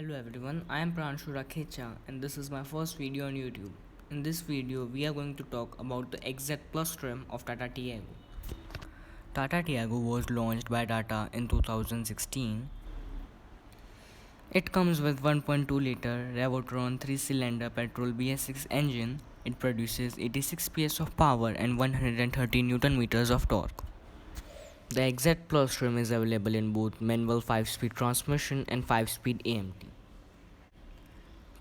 Hello everyone, I am Pranshu Rakhecha and this is my first video on YouTube. In this video, we are going to talk about the XZ Plus trim of Tata Tiago. Tata Tiago was launched by Tata in 2016. It comes with 1.2 liter Revotron 3-cylinder petrol BS6 engine. It produces 86 PS of power and 130 Newton meters of torque. The XZ Plus trim is available in both manual 5-speed transmission and 5-speed AMT.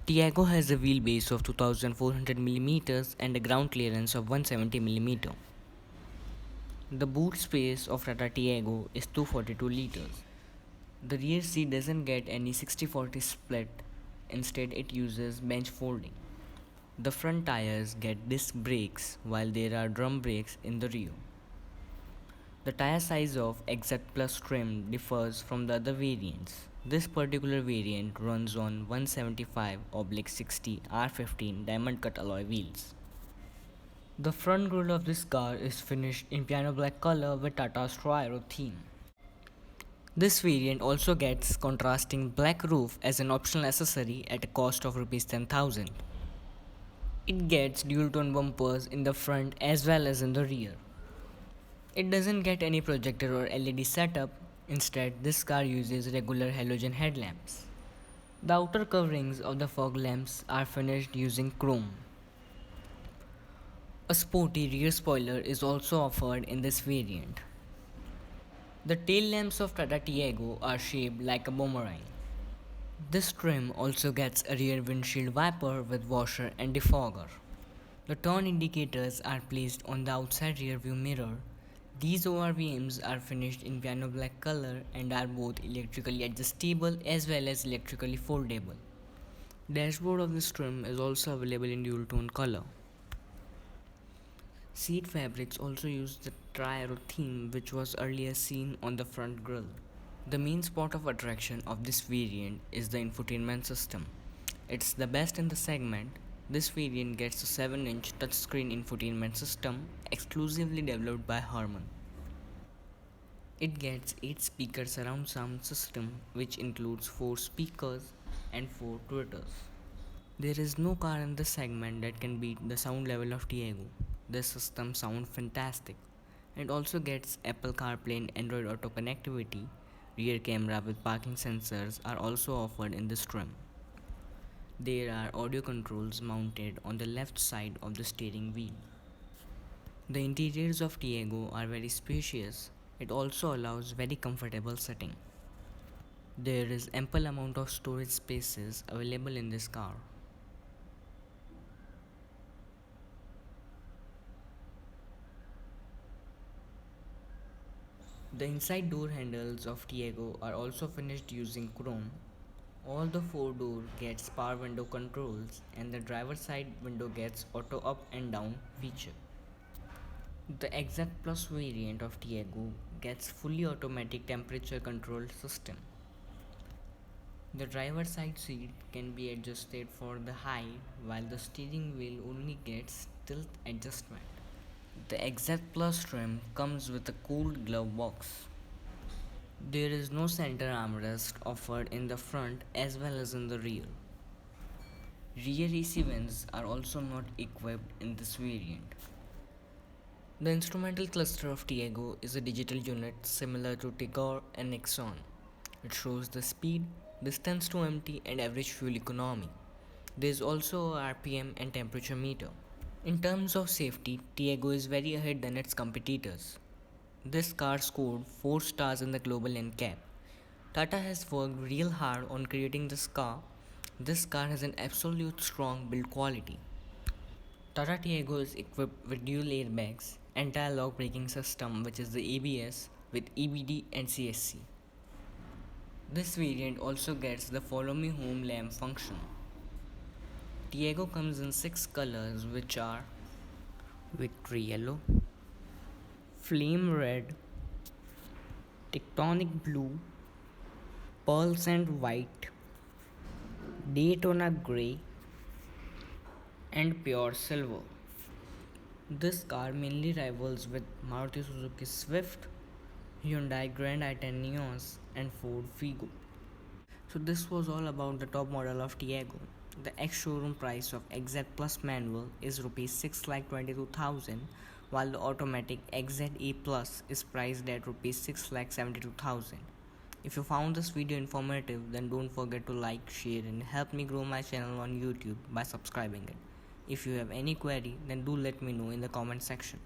Tiago has a wheelbase of 2400mm and a ground clearance of 170mm. The boot space of Tata Tiago is 242 liters. The rear seat doesn't get any 60-40 split, instead it uses bench folding. The front tires get disc brakes while there are drum brakes in the rear. The tire size of XZ Plus trim differs from the other variants. This particular variant runs on 175/60 R15 diamond cut alloy wheels. The front grille of this car is finished in piano black color with Tata's Tri-Aero theme. This variant also gets contrasting black roof as an optional accessory at a cost of Rs 10,000. It gets dual tone bumpers in the front as well as in the rear. It doesn't get any projector or LED setup. Instead, this car uses regular halogen headlamps. The outer coverings of the fog lamps are finished using chrome. A sporty rear spoiler is also offered in this variant. The tail lamps of Tata Tiago are shaped like a boomerang. This trim also gets a rear windshield wiper with washer and defogger. The turn indicators are placed on the outside rear view mirror. These ORVMs are finished in piano black color and are both electrically adjustable as well as electrically foldable. Dashboard of this trim is also available in dual tone color. Seat fabrics also use the Tri-Aero theme which was earlier seen on the front grille. The main spot of attraction of this variant is the infotainment system. It's the best in the segment. This variant gets a 7-inch touchscreen infotainment system exclusively developed by Harman. It gets 8-speaker surround sound system which includes 4 speakers and 4 tweeters. There is no car in this segment that can beat the sound level of Tiago. This system sounds fantastic. It also gets Apple CarPlay and Android Auto connectivity. Rear camera with parking sensors are also offered in this trim. There are audio controls mounted on the left side of the steering wheel. The interiors of Tiago are very spacious. It also allows very comfortable sitting. There is ample amount of storage spaces available in this car. The inside door handles of Tiago are also finished using chrome. All the 4 doors gets power window controls and the driver side window gets auto up and down feature. The XZ Plus variant of Tiago gets fully automatic temperature control system. The driver side seat can be adjusted for the height while the steering wheel only gets tilt adjustment. The XZ Plus trim comes with a cooled glove box. There is no center armrest offered in the front as well as in the rear. Rear AC vents are also not equipped in this variant. The instrumental cluster of Tiago is a digital unit similar to Tigor and Nexon. It shows the speed, distance to empty and average fuel economy. There is also a RPM and temperature meter. In terms of safety, Tiago is very ahead than its competitors. This car scored 4 stars in the global NCAP. Tata has worked real hard on creating this car. This car has an absolute strong build quality. Tata Tiago is equipped with dual airbags, anti-lock braking system which is the ABS with EBD and CSC. This variant also gets the follow me home lamp function. Tiago comes in 6 colors which are Victory Yellow, Flame Red, Tectonic Blue, Pearl Sand White, Daytona Grey and Pure Silver. This car mainly rivals with Maruti Suzuki Swift, Hyundai Grand i10 Neos and Ford Figo. So this was all about the top model of Tiago. The ex-showroom price of XZ Plus manual is rupees 6,22,000, while the automatic XZE Plus is priced at rupees 6,72,000. If you found this video informative, then don't forget to like, share and help me grow my channel on YouTube by subscribing it. If you have any query, then do let me know in the comment section.